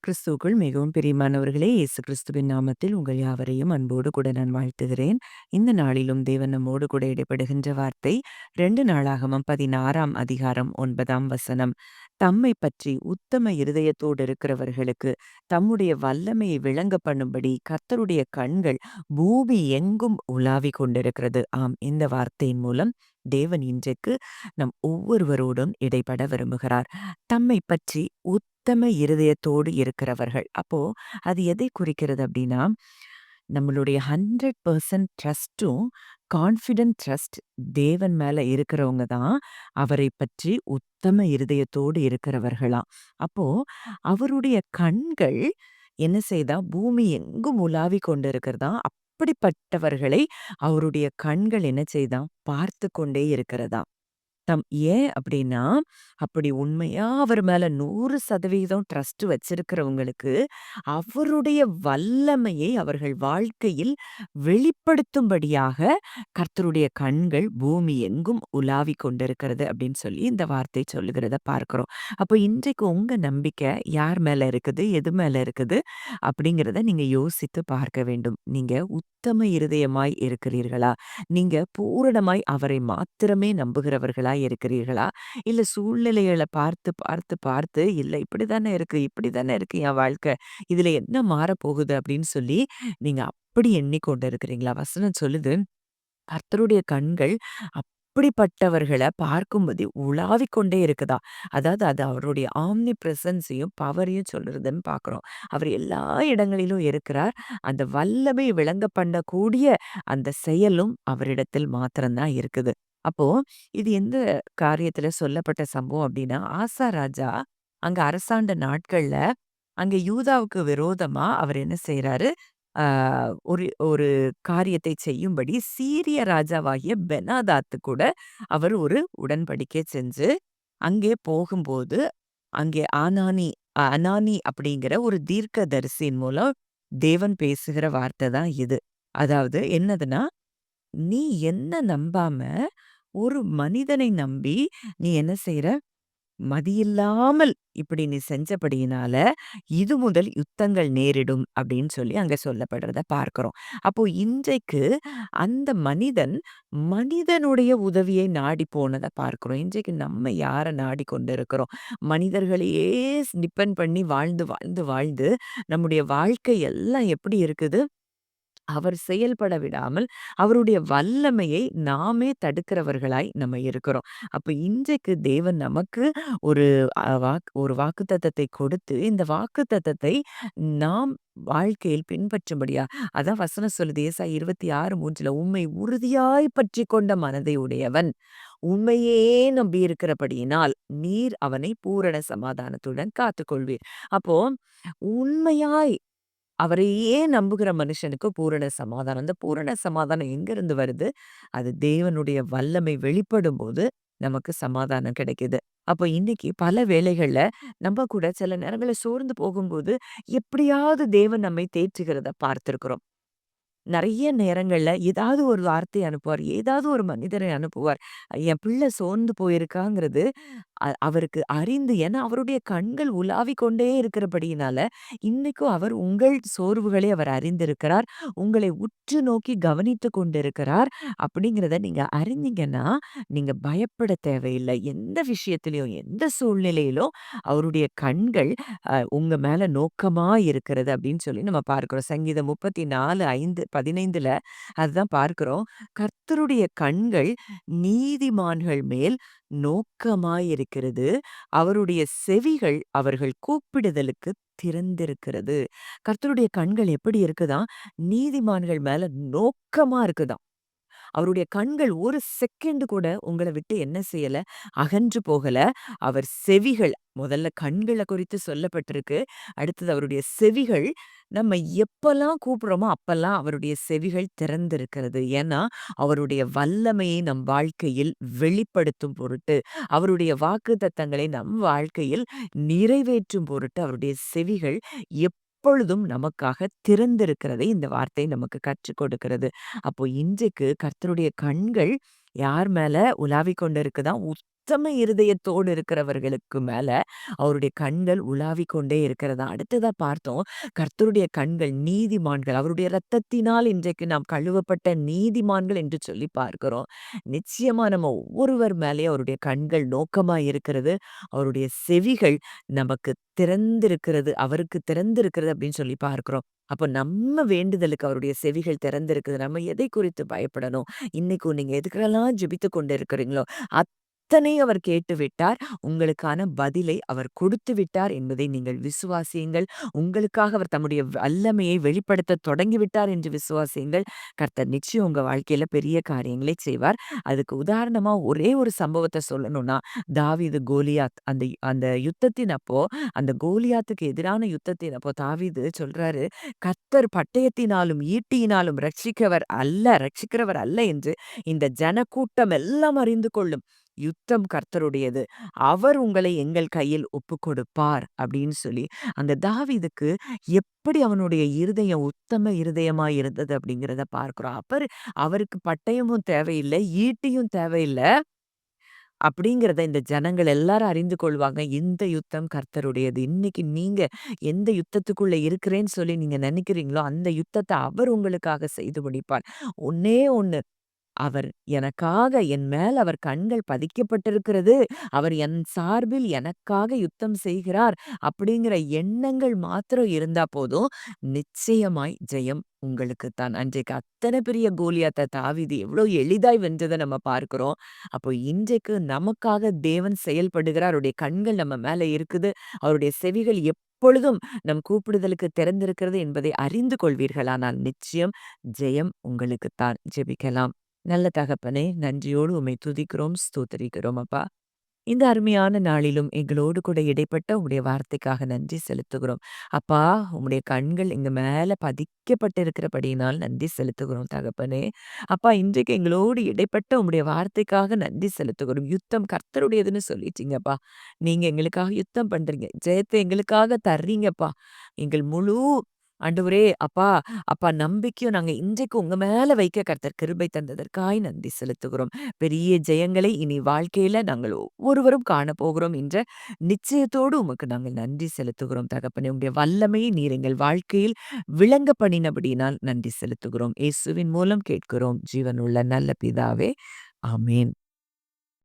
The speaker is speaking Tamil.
கிறிஸ்துவுக்குள் மிகவும் பிரியமானவர்களே, இயேசு கிறிஸ்துவின் நாமத்தில் உங்கள் யாவரையும் அன்போடு கூட நான் வாழ்த்துகிறேன். இந்த நாளிலும் தேவன் நம்மோடு கூட இடைப்படுகின்ற வார்த்தை 2 நாளாகமம் 16ஆம் அதிகாரம் 9ஆம் வசனம். தம்மை பற்றி உத்தம இருதயத்தோடு இருக்கிறவர்களுக்கு தம்முடைய வல்லமையை விளங்க பண்ணும்படி கர்த்தருடைய கண்கள் பூமி எங்கும் உலாவிக் கொண்டிருக்கிறது. ஆம், இந்த வார்த்தையின் மூலம் தேவன் இன்றைக்கு நம் ஒவ்வொருவரோடும் இடைப்பட விரும்புகிறார். தம்மை பற்றி உத்தம இருதயத்தோடு இருக்கிறவர்கள். அப்போ அது எதை குறிக்கிறது அப்படின்னா, நம்மளுடைய 100% ட்ரஸ்ட்டும் கான்ஃபிடென்ட் ட்ரஸ்ட் தேவன் மேல இருக்கிறவங்க தான் அவரை பற்றி உத்தம இருதயத்தோடு இருக்கிறவர்களாம். அப்போ அவருடைய கண்கள் என்ன செய்தா பூமி எங்கும் உலாவிக் கொண்டு இருக்கிறதாம். அப்படிப்பட்டவர்களை அவருடைய கண்கள் என்ன செய்தாம் பார்த்து கொண்டே இருக்கிறதாம். ஏன் அப்படின்னா, அப்படி உண்மையா அவர் மேல 100% ட்ரஸ்ட் வச்சிருக்கிறவங்களுக்கு, அவருடைய வல்லமையை அவர்கள் வாழ்க்கையில் வெளிப்படுத்தும்படியாக கர்த்தருடைய கண்கள் பூமி எங்கும் உலாவிக் கொண்டிருக்கிறது அப்படின்னு சொல்லி இந்த வார்த்தை சொல்லுகிறத பார்க்கிறோம். அப்போ இன்றைக்கு உங்க நம்பிக்கை யார் மேல இருக்குது? எது மேல இருக்குது? அப்படிங்கிறத நீங்க யோசித்து பார்க்க வேண்டும். நீங்க உத்தம இருதயமாய் இருக்கிறீர்களா? நீங்க பூரணமாய் அவரை மாத்திரமே நம்புகிறவர்களா இருக்கிறீர்களா? இல்ல சூழ்நிலைகள பார்த்து, பார்த்து, பார்த்து இல்ல இப்படித்தானே இருக்கு, இப்படித்தானே இருக்கு என் வாழ்க்கை. இதுல என்ன மாறப்போகுது அப்படின்னு சொல்லி நீங்க அப்படி எண்ணிக்கொண்டு இருக்கிறீங்களா? வசனம் சொல்லுது, கர்த்தருடைய கண்கள் அப்படிப்பட்டவர்கள பார்க்கும்போது உலாவிக் கொண்டே இருக்குதா. அதாவது அது அவருடைய ஆம்னி பிரசன்ஸையும், பவரையும் சொல்றதுன்னு பார்க்குறோம். அவர் எல்லா இடங்களிலும் இருக்கிறார். அந்த வல்லமை விளங்க பண்ணக்கூடிய அந்த செயலும் அவரிடத்தில் மாத்திரம் தான் இருக்குது. அப்போ இது எந்த காரியத்துல சொல்லப்பட்ட சம்பவம் அப்படின்னா, ஆசா ராஜா அங்க அரசாண்ட நாட்கள்ல, அங்க யூதாவுக்கு விரோதமா அவர் என்ன செய்றாரு, ஆ ஒரு ஒரு காரியத்தை செய்யும்படி சீரிய ராஜாவாகிய பெனாதாத்து கூட அவர் ஒரு உடன்படிக்கை செஞ்சு, அங்கே போகும்போது, அங்கே அனானி அப்படிங்கிற ஒரு தீர்க்கதரிசியின் மூலம் தேவன் பேசுகிற வார்த்தை தான் இது. அதாவது என்னதுன்னா, "நீ என்ன நம்பாம, ஒரு மனிதனை நம்பி நீ என்ன செய்ற? மதியில்லாமல் இப்படி நீ செஞ்சபடியினால, இது முதல் யுத்தங்கள் நேரிடும் அப்படின்னு சொல்லி அங்க சொல்லப்படுறத பார்க்கிறோம். அப்போ இன்றைக்கு அந்த மனிதன், மனிதனுடைய உதவியை நாடி போனத பார்க்கிறோம். இன்றைக்கு நம்ம யார நாடி கொண்டிருக்கிறோம்? மனிதர்களையே டிபெண்ட் பண்ணி வாழ்ந்து, வாழ்ந்து, வாழ்ந்து நம்முடைய வாழ்க்கை எல்லாம் எப்படி இருக்குது? அவர் செயல்பட விடாமல், அவருடைய வல்லமையை நாமே தடுக்கிறவர்களாய் நம்ம இருக்கிறோம். அப்ப இன்றைக்கு தேவன் நமக்கு ஒரு ஒரு வாக்குத்தத்தத்தை கொடுத்து, இந்த வாக்குத்தத்தத்தை நாம் வாழ்க்கையில் பின்பற்றும்படியா அதான் வசனம் சொல்லுது ஏசாயா 26:3 உம்மை உறுதியாய் பற்றிக்கொண்ட மனதை உடையவன், உம்மையே நம்பியிருக்கிறபடியினால், நீர் அவனை பூரண சமாதானத்துடன் காத்துக்கொள்வீர். அப்போ உண்மையாய் அவரையே நம்புகிற மனுஷனுக்கு பூரண சமாதானம். அந்த பூரண சமாதானம் எங்கிருந்து வருது? அது தேவனுடைய வல்லமை வெளிப்படும்போது நமக்கு சமாதானம் கிடைக்குது. அப்போ இன்னைக்கு பல வேளைகள்ல நம்ம கூட சில நேரங்கள்ல சோர்ந்து போகும்போது, எப்படியாவது தேவன் நம்மை தேற்றுகிறத பார்த்திருக்கிறோம். நெறைய நேரங்கள்ல ஏதாவது ஒரு வார்த்தை அனுப்புவார். ஏதாவது ஒரு மனிதரை அனுப்புவார். என் பிள்ளை சோர்ந்து போயிருக்காங்கிறது அவருக்கு அறிந்து ஏன்னா அவருடைய கண்கள் உலாவிக் கொண்டே இருக்கிறபடியினால, இன்னைக்கும் அவர் உங்கள் சோர்வுகளை அவர் அறிந்திருக்கிறார். உங்களை உற்று நோக்கி கவனித்துக் கொண்டிருக்கிறார். அப்படிங்கிறத நீங்க அறிந்தீங்கன்னா, நீங்க பயப்பட தேவையில்லை. எந்த விஷயத்திலயும், எந்த சூழ்நிலையிலும் அவருடைய கண்கள் உங்க மேல நோக்கமா இருக்கிறது அப்படின்னு சொல்லி நம்ம பார்க்கிறோம். சங்கீதம் 34:15 அதுதான் பார்க்கிறோம். கர்த்தருடைய கண்கள் நீதிமான்கள் மேல் நோக்கமாயிருக்கிறது. அவருடைய செவிகள் அவர்கள் கூப்பிடுதலுக்கு திறந்திருக்கிறது. கர்த்தருடைய கண்கள் எப்படி இருக்குதாம்? நீதிமான்கள் மேல நோக்கமா இருக்குதாம். அவருடைய கண்கள் ஒரு செகண்ட் கூட உங்கள விட்டு என்ன செய்யல? அகன்று போகல. அவர் செவிகள் முதல்ல கண்கள குறித்து சொல்லப்பட்டிருக்கு. அடுத்தது அவருடைய செவிகள் நம்ம எப்பல்லாம் கூப்பிடுறோமோ, அப்பல்லாம் அவருடைய செவிகள் திறந்திருக்கிறது. ஏன்னா, அவருடைய வல்லமையை நம் வாழ்க்கையில் வெளிப்படுத்தும் பொருட்டு, அவருடைய வாக்குத்தத்தங்களை நம் வாழ்க்கையில் நிறைவேற்றும் பொருட்டு அவருடைய செவிகள் எப்பொழுதும் நமக்காக திறந்திருக்கிறதை இந்த வார்த்தை நமக்கு கற்றுக் கொடுக்கிறது. அப்போ இன்றைக்கு கர்த்தருடைய கண்கள் யார் மேல உலாவிக் கொண்டிருக்குதாம்? உத்தம இருதயத்தோடு இருக்கிறவர்களுக்கு மேல அவருடைய கண்கள் உலாவிக் கொண்டே இருக்கிறதா. அடுத்ததா பார்த்தோம், கர்த்தருடைய கண்கள் நீதிமான்கள். அவருடைய இரத்தத்தினால் இன்றைக்கு நாம் கழுவப்பட்ட நீதிமான்கள் என்று சொல்லி பார்க்கிறோம். நிச்சயமா நம்ம ஒவ்வொருவர் மேலயும் அவருடைய கண்கள் நோக்கமா இருக்கிறது. அவருடைய செவிகள் நமக்கு திறந்திருக்கிறது. அவருக்கு திறந்திருக்கிறது அப்படின்னு சொல்லி பார்க்கிறோம். அப்போ நம்ம வேண்டுதலுக்கு அவருடைய செவிகள் திறந்திருக்குது. நம்ம எதை குறித்து பயப்படணும்? இன்னைக்கு நீங்க எதுக்கெல்லாம் ஜெபித்துக் கொண்டு இருக்கிறீங்களோ, அத்தனையும் அவர் கேட்டு விட்டார். உங்களுக்கான பதிலை அவர் கொடுத்து விட்டார் என்பதை நீங்கள் விசுவாசியுங்கள். உங்களுக்காக அவர் தம்முடைய வல்லமையை வெளிப்படுத்தத் தொடங்கிவிட்டார் என்று விசுவாசியுங்கள். கர்த்தர் நிச்சயம் உங்க வாழ்க்கையில பெரிய காரியங்களை செய்வார். அதுக்கு உதாரணமா ஒரே ஒரு சம்பவத்த சொல்லணும்னா, தாவீது கோலியாத் அந்த அந்த யுத்தத்தின் அப்போ, அந்த கோலியாத்துக்கு எதிரான யுத்தத்தின் அப்போ தாவீது சொல்றாரு, கர்த்தர் பட்டயத்தினாலும், ஈட்டியினாலும் ரட்சிக்கிறவர் அல்ல என்று இந்த ஜனக்கூட்டம் எல்லாம் அறிந்து கொள்ளும். யுத்தம் கர்த்தருடையது. அவர் உங்களை எங்கள் கையில் ஒப்புக்கொடுப்பார் அப்படின்னு சொல்லி, அந்த தாவீதுக்கு எப்படி அவனுடைய இருதயம் உத்தம இருதயமா இருந்தது அப்படிங்கிறத பார்க்கிறோம். அவருக்கு பட்டயமும் தேவையில்ல, ஈட்டியும் தேவையில்ல. அப்படிங்கிறத இந்த ஜனங்கள் எல்லாரும் அறிந்து கொள்வாங்க. இந்த யுத்தம் கர்த்தருடையது. இன்னைக்கு நீங்க எந்த யுத்தத்துக்குள்ள இருக்கிறேன்னு சொல்லி நீங்க நினைக்கிறீங்களோ, அந்த யுத்தத்த அவர் உங்களுக்காக செய்து முடிப்பார். ஒண்ணே ஒண்ணு அவர் எனக்காக என் மேல் அவர் கண்கள் பதிக்கப்பட்டிருக்கிறது. அவர் என் சார்பில் எனக்காக யுத்தம் செய்கிறார். அப்படிங்கிற எண்ணங்கள் மாத்திரம் இருந்தா போதும். நிச்சயமாய் ஜெயம் உங்களுக்குத்தான். அன்றைக்கு அத்தனை பெரிய கோலியாத்த தாவீது எவ்வளோ எளிதாய் வென்றத நம்ம பார்க்கிறோம். அப்போ இன்றைக்கு நமக்காக தேவன் செயல்படுகிறார். அவருடைய கண்கள் நம்ம மேல இருக்குது. அவருடைய செவிகள் எப்பொழுதும் நம் கூப்பிடுதலுக்கு திறந்திருக்கிறது என்பதை அறிந்து கொள்வீர்களானால் நிச்சயம் ஜெயம் உங்களுக்குத்தான். ஜெபிக்கலாம். நல்ல தகப்பனே, நன்றியோடு உம்மை துதிக்கிறோம், ஸ்தோத்தரிக்கிறோம் அப்பா. இந்த அருமையான நாளிலும் எங்களோடு கூட இடைப்பட்ட உம்முடைய வார்த்தைக்காக நன்றி செலுத்துகிறோம். அப்பா, உம்முடைய கண்கள் எங்க மேல பதிக்கப்பட்டிருக்கிறபடியினால் நன்றி செலுத்துகிறோம் தகப்பனே. அப்பா, இன்றைக்கு எங்களோடு இடைப்பட்ட உம்முடைய வார்த்தைக்காக நன்றி செலுத்துகிறோம். யுத்தம் கர்த்தருடையதுன்னு சொல்லிட்டீங்கப்பா. நீங்க எங்களுக்காக யுத்தம் பண்றீங்க. ஜெயத்தை எங்களுக்காக தர்றீங்கப்பா. எங்கள் முழு ஆண்டவரே, அப்பா, அப்பா நம்பிக்கையும் நாங்க இன்றைக்கு உங்க மேல வைக்க கர்த்தர் கிருபை தந்ததற்காய் நன்றி செலுத்துகிறோம். பெரிய ஜெயங்களை இனி வாழ்க்கையில நாங்கள் ஒவ்வொருவரும் காணப்போகிறோம் என்ற நிச்சயத்தோடு உமக்கு நாங்கள் நன்றி செலுத்துகிறோம் தகப்பனே. உம்முடைய வல்லமையை நீர் எங்கள் வாழ்க்கையில் விளங்க பண்ணினபடியினால் நன்றி செலுத்துகிறோம். இயேசுவின் மூலம் கேட்கிறோம் ஜீவனுள்ள நல்ல பிதாவே. ஆமென்.